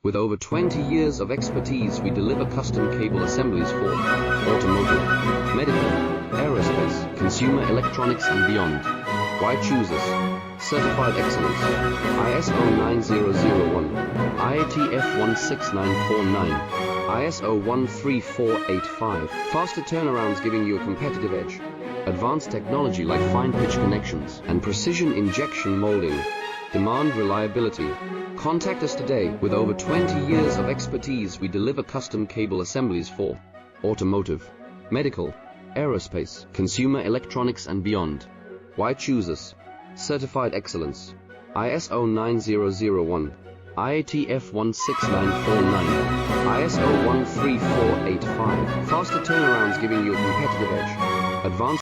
With over 20 years of expertise, we deliver custom cable assemblies for automotive, medical, aerospace, consumer electronics and beyond. Why choose us? Certified excellence, ISO 9001, IATF 16949, ISO 13485. Faster turnarounds giving you a competitive edge. Advanced technology like fine pitch connections and precision injection molding. Demand reliability. Contact us today. With over 20 years of expertise, we deliver custom cable assemblies for automotive, medical, aerospace, consumer electronics and beyond. Why choose us? Certified excellence, ISO 9001, IATF 16949, ISO 13485. Faster turnarounds giving you a competitive edge. Advanced